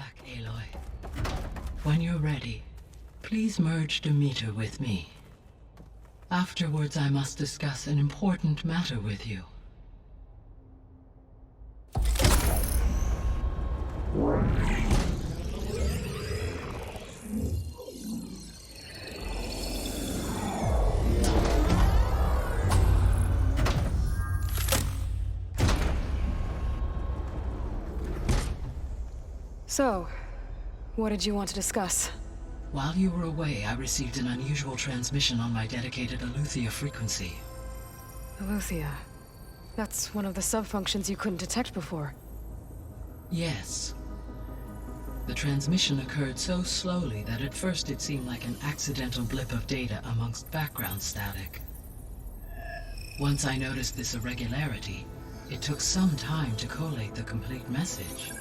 back, Aloy. When you're ready, please merge Demeter with me. Afterwards, I must discuss an important matter with you. So, what did you want to discuss? While you were away, I received an unusual transmission on my dedicated ELEUTHIA frequency. ELEUTHIA. That's one of the sub-functions you couldn't detect before. Yes. The transmission occurred so slowly that at first it seemed like an accidental blip of data amongst background static. Once I noticed this irregularity, it took some time to collate the complete message.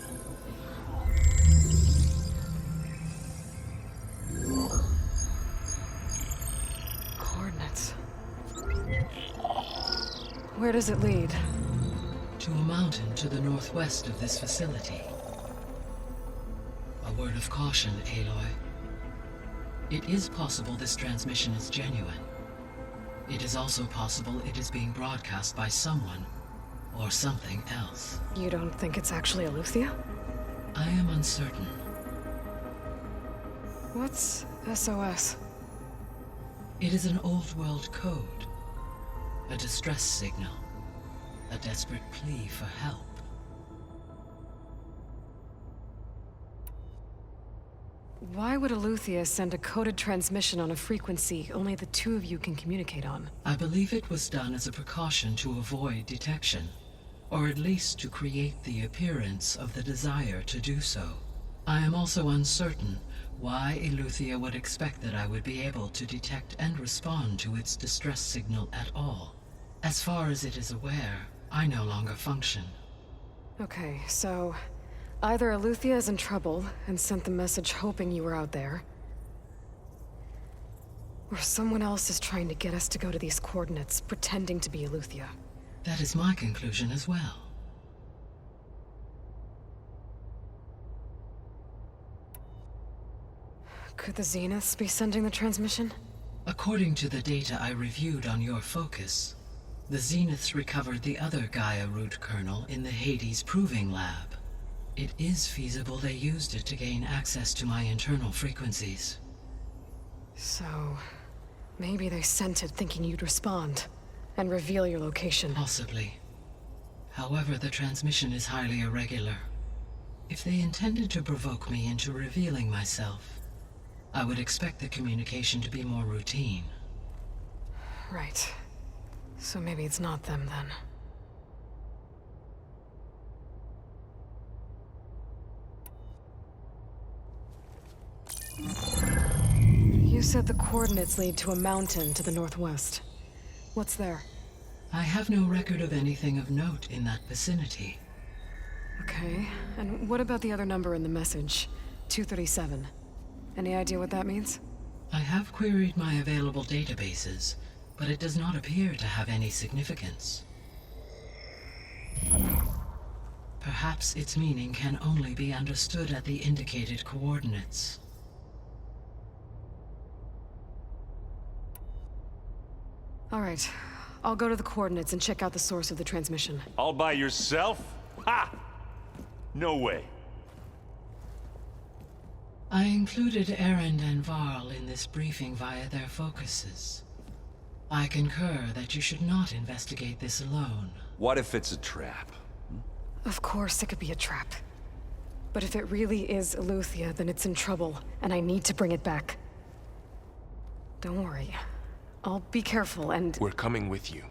Coordinates. Where does it lead? To a mountain to the northwest of this facility. A word of caution, Aloy. It is possible this transmission is genuine. It is also possible it is being broadcast by someone or something else. You don't think it's actually ELEUTHIA? I am uncertain. What's SOS? It is an old world code. A distress signal. A desperate plea for help. Why would ELEUTHIA send a coded transmission on a frequency only the two of you can communicate on? I believe it was done as a precaution to avoid detection, or at least to create the appearance of the desire to do so. I am also uncertain why ELEUTHIA would expect that I would be able to detect and respond to its distress signal at all. As far as it is aware, I no longer function. Okay, so either ELEUTHIA is in trouble and sent the message hoping you were out there, or someone else is trying to get us to go to these coordinates, pretending to be ELEUTHIA. That is my conclusion as well. Could the Zeniths be sending the transmission? According to the data I reviewed on your focus, the Zeniths recovered the other Gaia root kernel in the Hades Proving Lab. It is feasible they used it to gain access to my internal frequencies. So, maybe they sent it thinking you'd respond and reveal your location. Possibly. However, the transmission is highly irregular. If they intended to provoke me into revealing myself, I would expect the communication to be more routine. Right. So maybe it's not them, then. You said the coordinates lead to a mountain to the northwest. What's there? I have no record of anything of note in that vicinity. Okay, and what about the other number in the message? 237. Any idea what that means? I have queried my available databases, but it does not appear to have any significance. Perhaps its meaning can only be understood at the indicated coordinates. All right, I'll go to the coordinates and check out the source of the transmission. All by yourself? Ha! No way. I included Erend and Varl in this briefing via their focuses. I concur that you should not investigate this alone. What if it's a trap? Of course it could be a trap. But if it really is ELEUTHIA, then it's in trouble, and I need to bring it back. Don't worry. I'll be careful and... We're coming with you.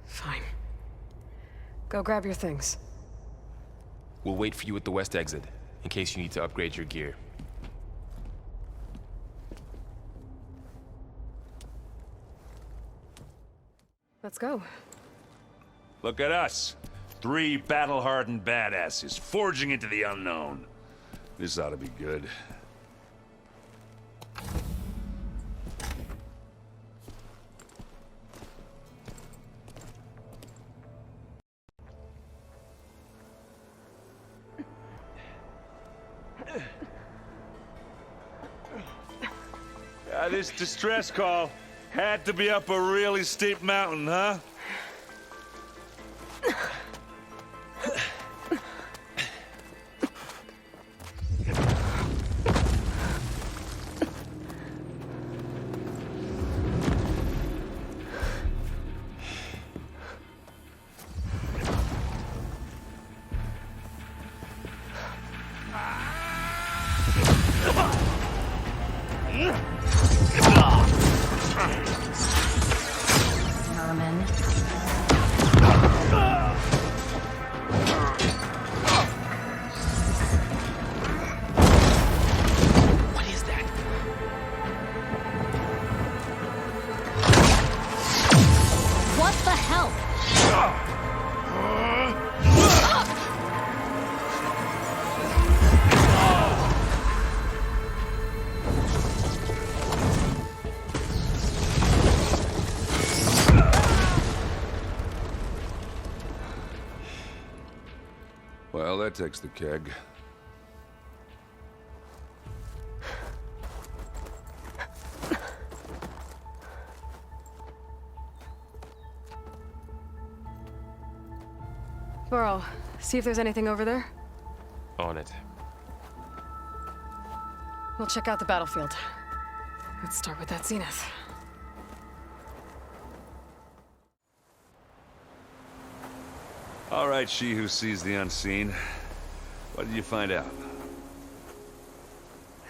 Fine. Go grab your things. We'll wait for you at the west exit, in case you need to upgrade your gear. Let's go. Look at us. 3 battle-hardened badasses forging into the unknown. This ought to be good. This distress call had to be up a really steep mountain, huh? Well, that takes the keg. Varl, see if there's anything over there. On it. We'll check out the battlefield. Let's start with that zenith. All right, she who sees the unseen. What did you find out?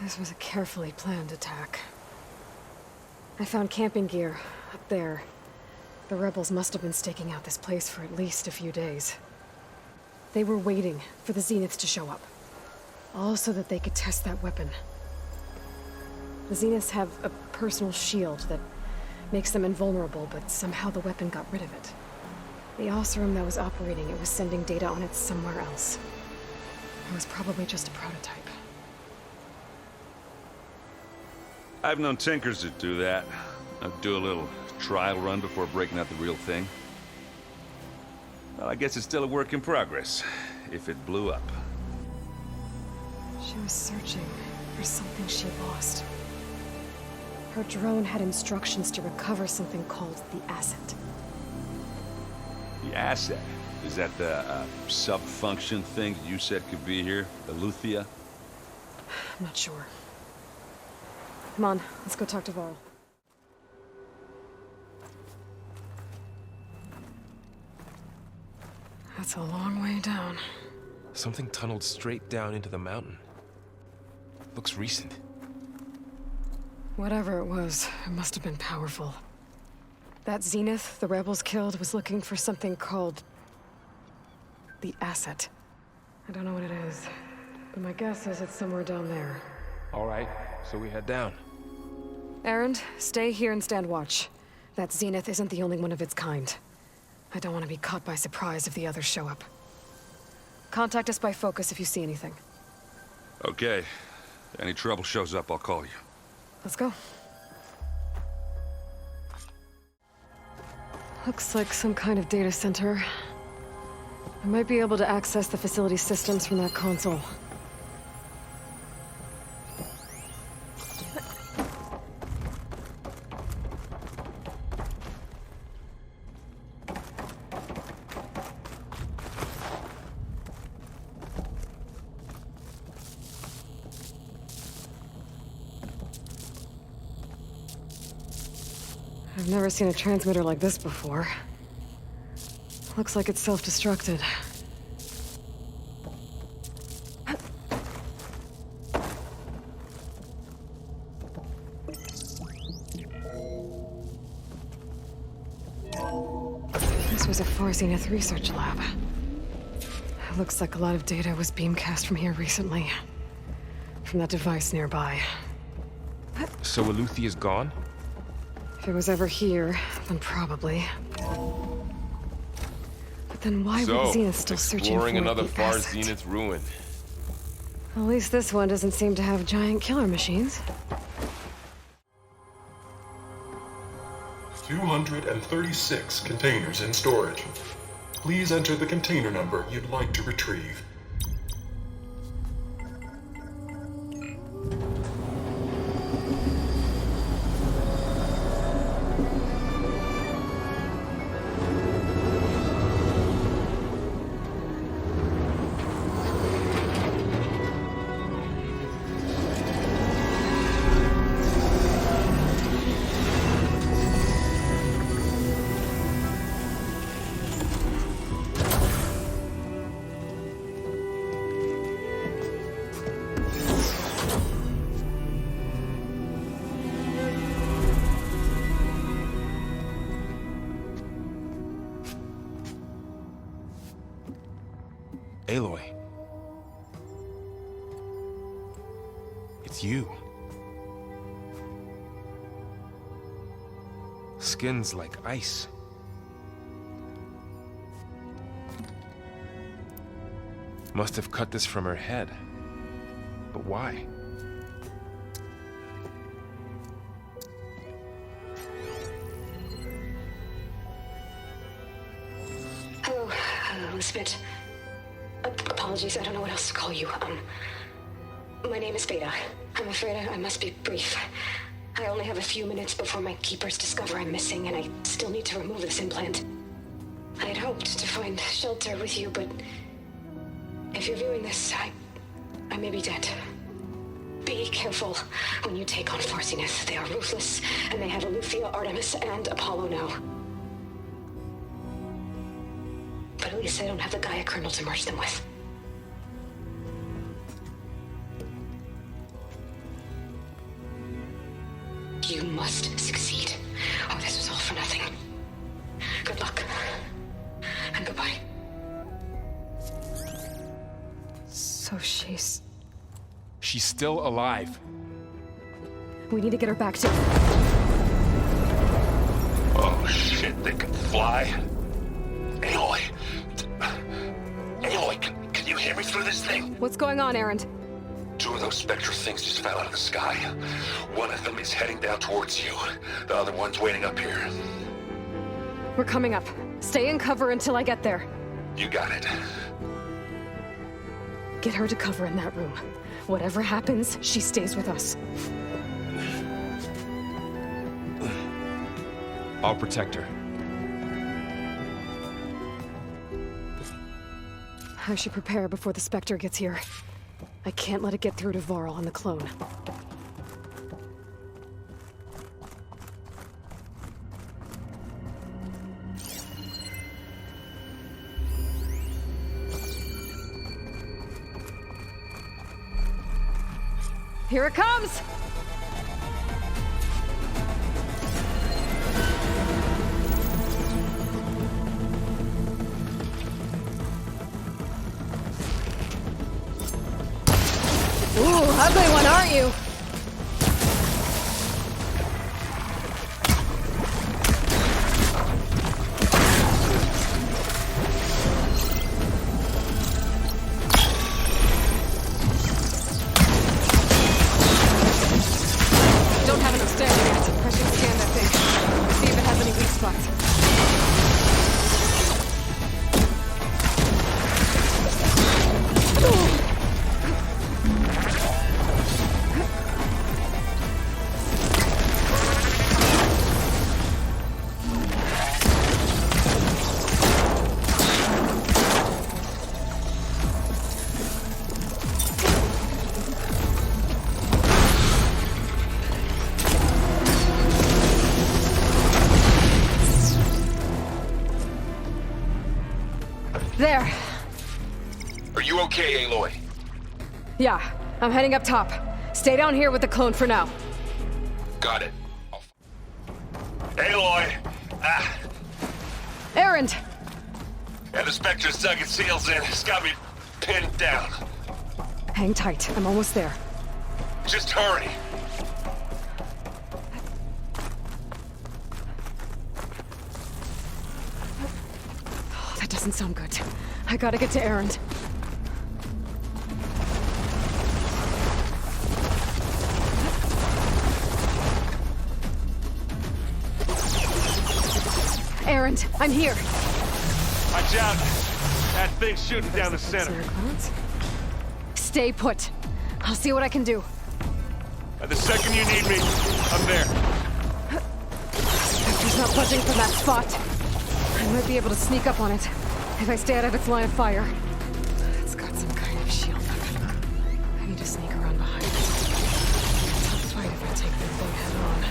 This was a carefully planned attack. I found camping gear up there. The rebels must have been staking out this place for at least a few days. They were waiting for the zeniths to show up. All so that they could test that weapon. The zeniths have a personal shield that makes them invulnerable, but somehow the weapon got rid of it. The Oseram that was operating it was sending data on it somewhere else. It was probably just a prototype. I've known tinkers that do that. I'd do a little trial run before breaking out the real thing. Well, I guess it's still a work in progress, if it blew up. She was searching for something she lost. Her drone had instructions to recover something called the asset. The asset? Is that the sub-function thing that you said could be here? ELEUTHIA? I'm not sure. Come on, let's go talk to Varl. That's a long way down. Something tunneled straight down into the mountain. Looks recent. Whatever it was, it must have been powerful. That zenith the rebels killed was looking for something called the asset. I don't know what it is, but my guess is it's somewhere down there. All right, so we head down. Erend, stay here and stand watch. That zenith isn't the only one of its kind. I don't want to be caught by surprise if the others show up. Contact us by focus if you see anything. Okay. Any trouble shows up, I'll call you. Let's go. Looks like some kind of data center. I might be able to access the facility systems from that console. I've never seen a transmitter like this before. Looks like it's self-destructed. This was a 4 Zenith research lab. It looks like a lot of data was beamcast from here recently. From that device nearby. So ELEUTHIA's gone? If it was ever here, then probably. But then why were the Zeniths still searching for another the far asset? Zenith ruin. At least this one doesn't seem to have giant killer machines. 236 containers in storage. Please enter the container number you'd like to retrieve. Aloy. It's you. Skin's like ice. Must have cut this from her head. But why? Hello, Elizabeth. Apologies, I don't know what else to call you. My name is Beta. I'm afraid I must be brief. I only have a few minutes before my keepers discover I'm missing, and I still need to remove this implant. I had hoped to find shelter with you, but if you're viewing this, I may be dead. Be careful when you take on Farsiness. They are ruthless, and they have ELEUTHIA, Artemis, and Apollo now. But at least I don't have the GAIA kernel to merge them with. You must succeed, or this was all for nothing. Good luck, and goodbye. So she's still alive. We need to get her back to... Oh shit, they can fly? Aloy! Aloy, can you hear me through this thing? What's going on, Erend? 2 of those spectral things just fell out of the sky. One of them is heading down towards you. The other one's waiting up here. We're coming up. Stay in cover until I get there. You got it. Get her to cover in that room. Whatever happens, she stays with us. I'll protect her. I should prepare before the Spectre gets here. I can't let it get through to Varl and the clone. Here it comes! Ooh, ugly one, aren't you? Don't have enough standing yet. I should scan that thing. See if it has any weak spots. There. Are you okay, Aloy? Yeah, I'm heading up top. Stay down here with the clone for now. Got it. Aloy! Erend! And the Spectre's dug its heels in. It's got me pinned down. Hang tight, I'm almost there. Just hurry. Oh, that doesn't sound good. I gotta get to Erend. Erend, I'm here. Watch out. That thing's shooting down the center. Stay put. I'll see what I can do. The second you need me, I'm there. He's not budging from that spot. I might be able to sneak up on it if I stay out of its line of fire. It's got some kind of shield weapon. I need to sneak around behind it. It's a tough fight if I take the thing head on.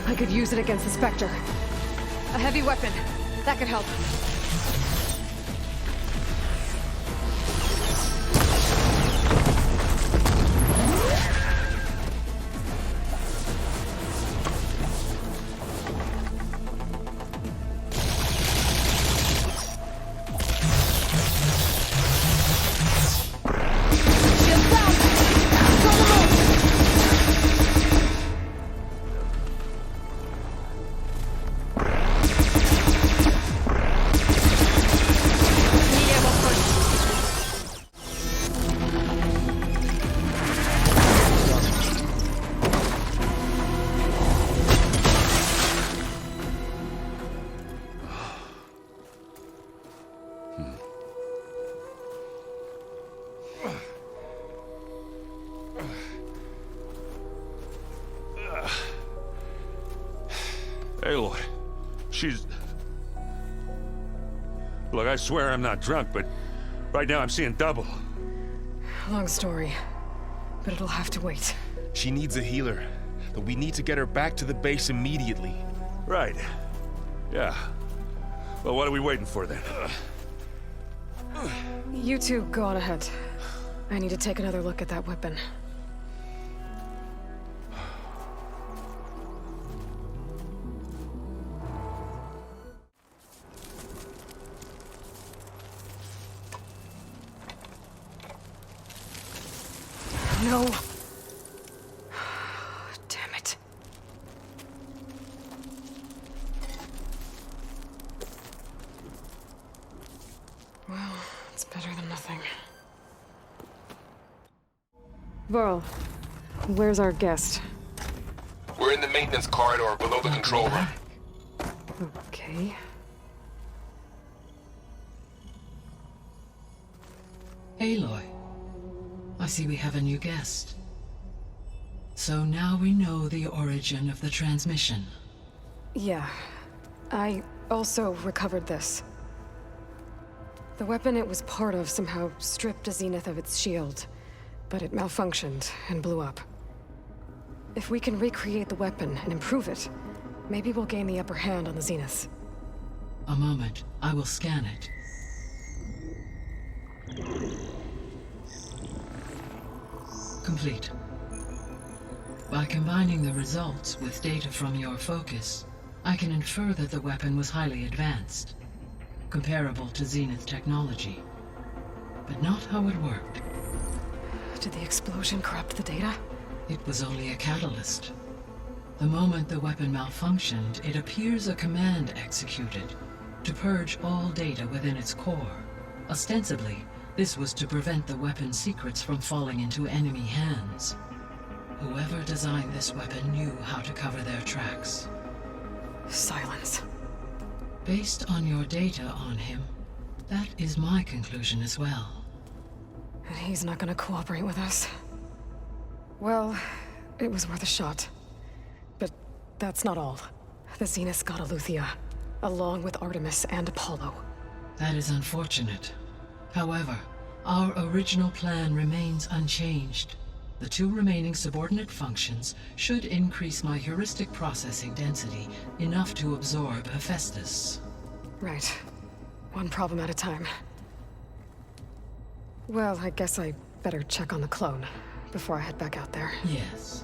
I could use it against the Spectre. A heavy weapon. That could help. she's... Look, I swear I'm not drunk, but right now I'm seeing double. Long story, but it'll have to wait. She needs a healer, but we need to get her back to the base immediately. Right. Yeah. Well, what are we waiting for then? You two go on ahead. I need to take another look at that weapon. No. Damn it. Well, it's better than nothing. Varl, where's our guest? We're in the maintenance corridor below the control room. Okay. Aloy, I see we have a new guest. So now we know the origin of the transmission. Yeah. I also recovered this. The weapon it was part of somehow stripped a Zenith of its shield, but it malfunctioned and blew up. If we can recreate the weapon and improve it, maybe we'll gain the upper hand on the Zeniths. A moment, I will scan it. Complete. By combining the results with data from your focus, I can infer that the weapon was highly advanced, comparable to Zenith technology, but not how it worked. Did the explosion corrupt the data? It was only a catalyst. The moment the weapon malfunctioned, it appears a command executed to purge all data within its core. Ostensibly, this was to prevent the weapon's secrets from falling into enemy hands. Whoever designed this weapon knew how to cover their tracks. Silence. Based on your data on him, that is my conclusion as well. And he's not gonna cooperate with us. Well, it was worth a shot. But that's not all. The Zeniths got ELEUTHIA, along with Artemis and Apollo. That is unfortunate. However, our original plan remains unchanged. The two remaining subordinate functions should increase my heuristic processing density enough to absorb Hephaestus. Right. One problem at a time. Well, I guess I better check on the clone before I head back out there. Yes.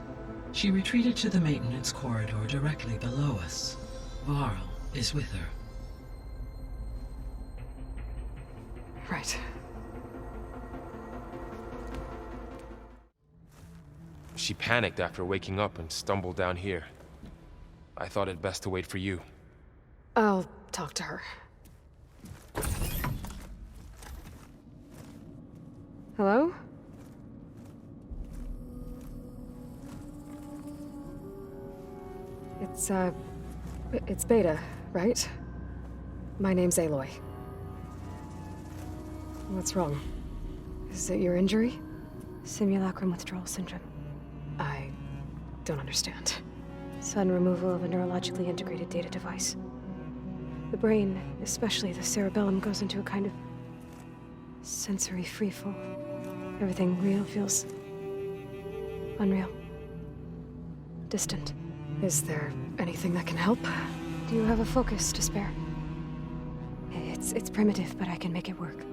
She retreated to the maintenance corridor directly below us. Varl is with her. Right. She panicked after waking up and stumbled down here. I thought it best to wait for you. I'll talk to her. Hello? It's Beta, right? My name's Aloy. What's wrong? Is it your injury? Simulacrum withdrawal syndrome. I don't understand. Sudden removal of a neurologically integrated data device. The brain, especially the cerebellum, goes into a kind of sensory freefall. Everything real feels unreal. Distant. Is there anything that can help? Do you have a focus to spare? It's primitive, but I can make it work.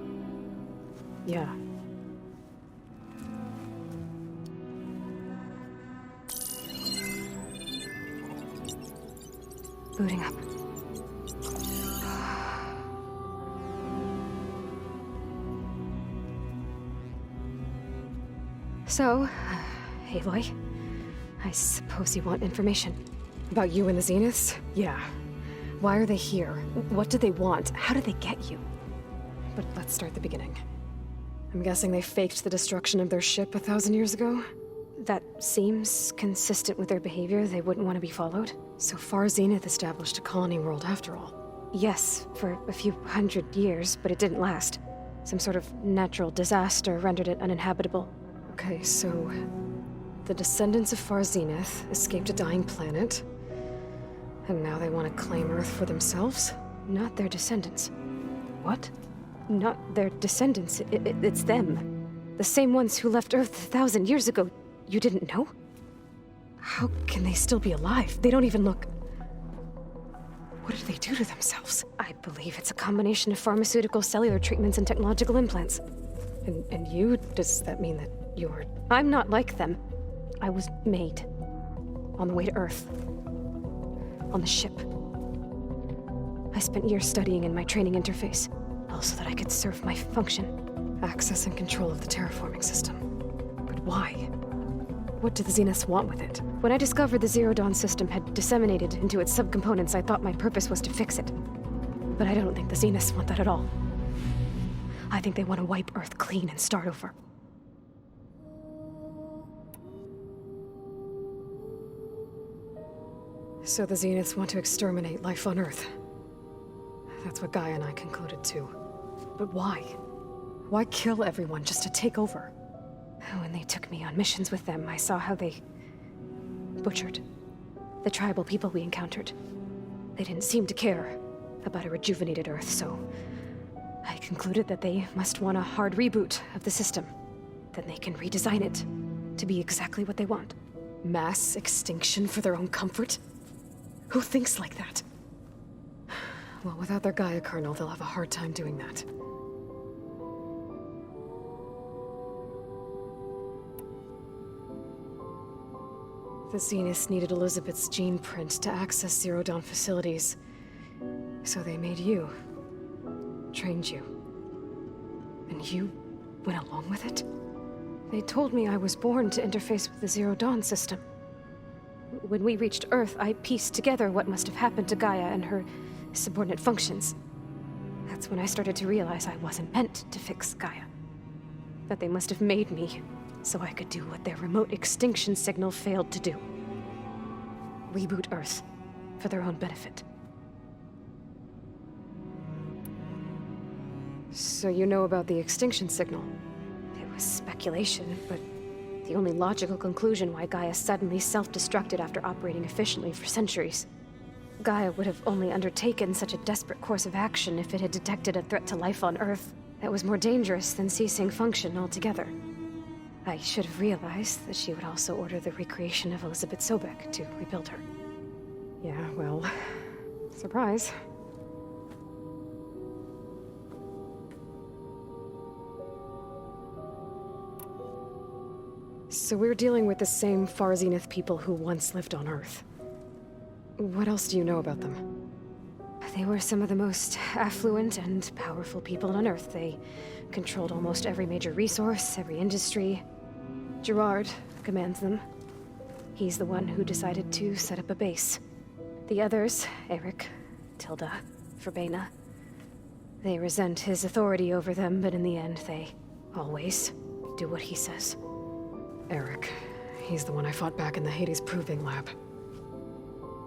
Yeah. Booting up. So, Aloy, I suppose you want information. About you and the Zeniths? Yeah. Why are they here? What do they want? How did they get you? But let's start at the beginning. I'm guessing they faked the destruction of their ship 1,000 years ago? That seems consistent with their behavior. They wouldn't want to be followed. So far, Zenith established a colony world after all. Yes, for a few hundred years, but it didn't last. Some sort of natural disaster rendered it uninhabitable. Okay, so the descendants of Far Zenith escaped a dying planet, And now they want to claim Earth for themselves? Not their descendants. What? Not their descendants. It's them. The same ones who left Earth 1,000 years ago. You didn't know? How can they still be alive? They don't even look... What did they do to themselves? I believe it's a combination of pharmaceutical, cellular treatments, and technological implants. And you? Does that mean that you're... I'm not like them. I was made. on the way to Earth? On the ship? I spent years studying in my training interface, all so that I could serve my function. Access and control of the terraforming system. But why? What do the Zeniths want with it? When I discovered the Zero Dawn system had disseminated into its subcomponents, I thought my purpose was to fix it. But I don't think the Zeniths want that at all. I think they want to wipe Earth clean and start over. So the Zeniths want to exterminate life on Earth. That's what Gaia and I concluded too. But why? Why kill everyone just to take over? When they took me on missions with them, I saw how they butchered the tribal people we encountered. They didn't seem to care about a rejuvenated Earth, so I concluded that they must want a hard reboot of the system. Then they can redesign it to be exactly what they want. Mass extinction for their own comfort? Who thinks like that? Well, without their Gaia kernel, they'll have a hard time doing that. The Zeniths needed Elizabeth's gene print to access Zero Dawn facilities. So they made you. Trained you. And you went along with it? They told me I was born to interface with the Zero Dawn system. When we reached Earth, I pieced together what must have happened to Gaia and her subordinate functions. That's when I started to realize I wasn't meant to fix Gaia. That they must have made me so I could do what their remote extinction signal failed to do. Reboot Earth for their own benefit. So you know about the extinction signal? It was speculation, but the only logical conclusion why Gaia suddenly self-destructed after operating efficiently for centuries. Gaia would have only undertaken such a desperate course of action if it had detected a threat to life on Earth that was more dangerous than ceasing function altogether. I should have realized that she would also order the recreation of Elizabeth Sobek to rebuild her. Yeah, well, surprise. So we're dealing with the same Far Zenith people who once lived on Earth. What else do you know about them? They were some of the most affluent and powerful people on Earth. They controlled almost every major resource, every industry. Gerard commands them. He's the one who decided to set up a base. The others, Eric, Tilda, Verbena, they resent his authority over them, but in the end, they always do what he says. Eric. He's the one I fought back in the Hades Proving Lab.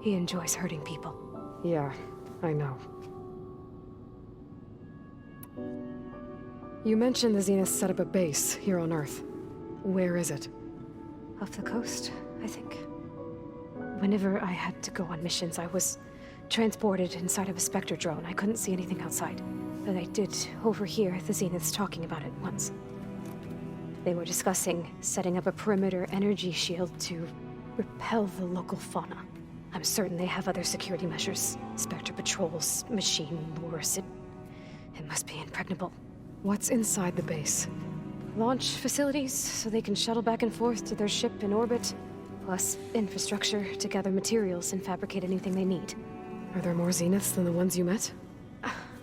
He enjoys hurting people. Yeah, I know. You mentioned the Zeniths set up a base here on Earth. Where is it? Off the coast, I think. Whenever I had to go on missions, I was transported inside of a Spectre drone. I couldn't see anything outside. But I did overhear the Zeniths talking about it once. They were discussing setting up a perimeter energy shield to repel the local fauna. I'm certain they have other security measures. Spectre patrols, machine lures. It must be impregnable. What's inside the base? Launch facilities, so they can shuttle back and forth to their ship in orbit. Plus infrastructure to gather materials and fabricate anything they need. Are there more Zeniths than the ones you met?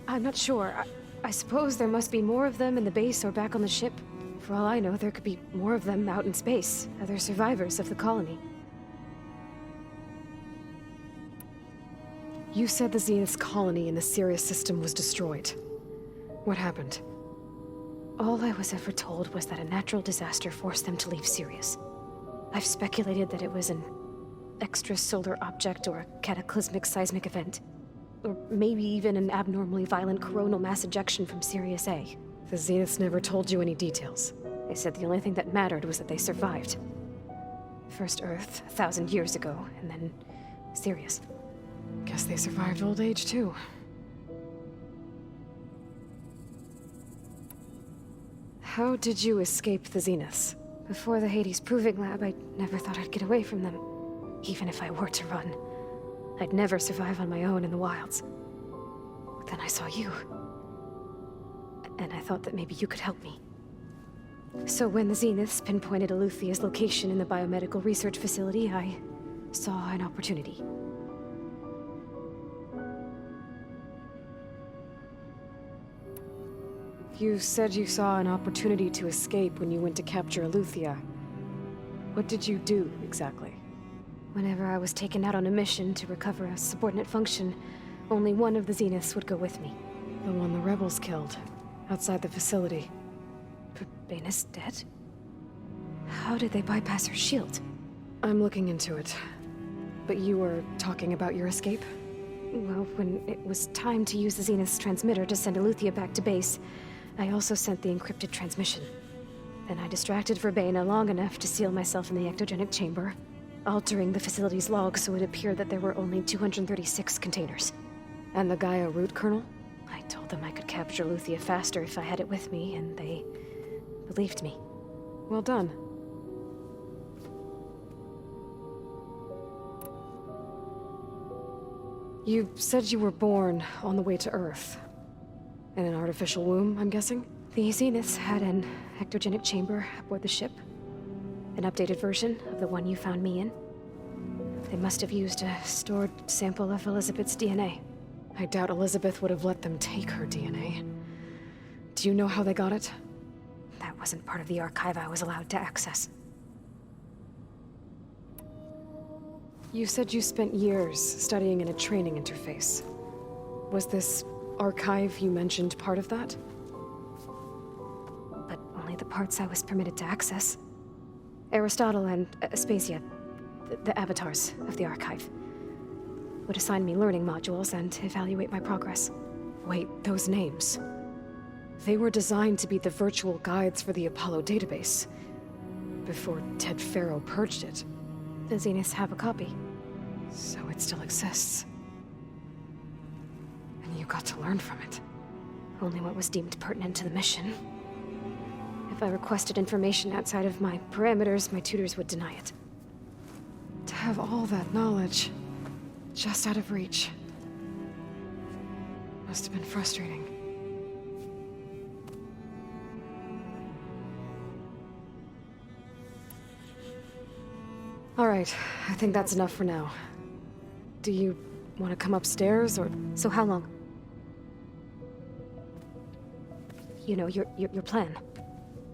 I'm not sure. I suppose there must be more of them in the base or back on the ship. For all I know, there could be more of them out in space, other survivors of the colony. You said the Zenith's colony in the Sirius system was destroyed. What happened? All I was ever told was that a natural disaster forced them to leave Sirius. I've speculated that it was an extrasolar object or a cataclysmic seismic event. Or maybe even an abnormally violent coronal mass ejection from Sirius A. The Zeniths never told you any details. They said the only thing that mattered was that they survived. First Earth, 1,000 years ago, and then Sirius. Guess they survived old age, too. How did you escape the Zeniths? Before the Hades Proving Lab, I never thought I'd get away from them. Even if I were to run. I'd never survive on my own in the wilds. But then I saw you. And I thought that maybe you could help me. So when the Zeniths pinpointed ELEUTHIA's location in the biomedical research facility, I saw an opportunity. You said you saw an opportunity to escape when you went to capture ELEUTHIA. What did you do, exactly? Whenever I was taken out on a mission to recover a subordinate function, only one of the Zeniths would go with me. The one the rebels killed, outside the facility. Baina's dead? How did they bypass her shield? I'm looking into it. But you were talking about your escape? Well, when it was time to use the Zenith's transmitter to send ELEUTHIA back to base, I also sent the encrypted transmission. Then I distracted Baina long enough to seal myself in the ectogenic chamber, altering the facility's log so it appeared that there were only 236 containers. And the GAIA root kernel? I told them I could capture ELEUTHIA faster if I had it with me, and they believed me. Well done. You said you were born on the way to Earth. In an artificial womb, I'm guessing? The Zeniths had an ectogenic chamber aboard the ship. An updated version of the one you found me in. They must have used a stored sample of Elizabeth's DNA. I doubt Elizabeth would have let them take her DNA. Do you know how they got it? That wasn't part of the archive I was allowed to access. You said you spent years studying in a training interface. Was this archive you mentioned part of that? But only the parts I was permitted to access. Aristotle and Aspasia, the avatars of the archive, would assign me learning modules and evaluate my progress. Wait, those names. They were designed to be the virtual guides for the Apollo database. Before Ted Faro purged it. The Zeniths have a copy. So it still exists. And you got to learn from it. Only what was deemed pertinent to the mission. If I requested information outside of my parameters, my tutors would deny it. To have all that knowledge, just out of reach. Must have been frustrating. All right, I think that's enough for now. Do you want to come upstairs, or...? So how long? You know, your plan.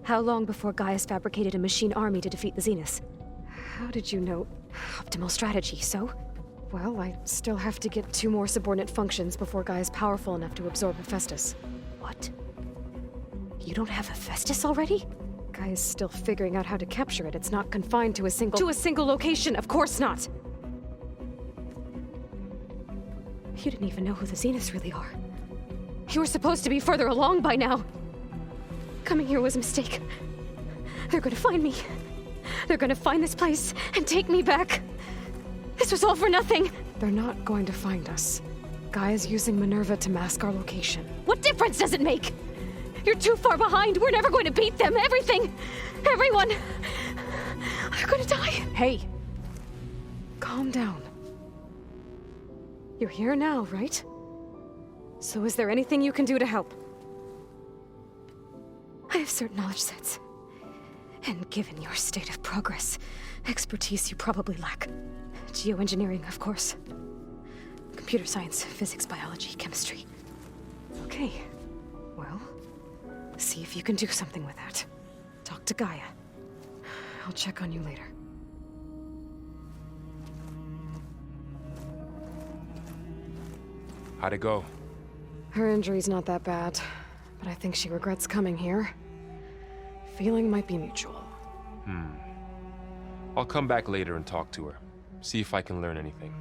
How long before Gaia's fabricated a machine army to defeat the Zeniths? How did you know? Optimal strategy, so? Well, I still have to get 2 more subordinate functions before Gaia's powerful enough to absorb Hephaestus. What? You don't have Hephaestus already? Gaia's still figuring out how to capture it. It's not confined to a single... To a single location, of course not! You didn't even know who the Zeniths really are. You were supposed to be further along by now! Coming here was a mistake. They're gonna find me. They're gonna find this place and take me back. This was all for nothing! They're not going to find us. Gaia's using Minerva to mask our location. What difference does it make? You're too far behind. We're never going to beat them. Everything. Everyone. They're gonna die. Hey. Calm down. You're here now, right? So is there anything you can do to help? I have certain knowledge sets. And given your state of progress, expertise you probably lack. Geoengineering, of course. Computer science, physics, biology, chemistry. Okay. Well, see if you can do something with that. Talk to Gaia. I'll check on you later. How'd it go? Her injury's not that bad, but I think she regrets coming here. Feeling might be mutual. I'll come back later and talk to her. See if I can learn anything.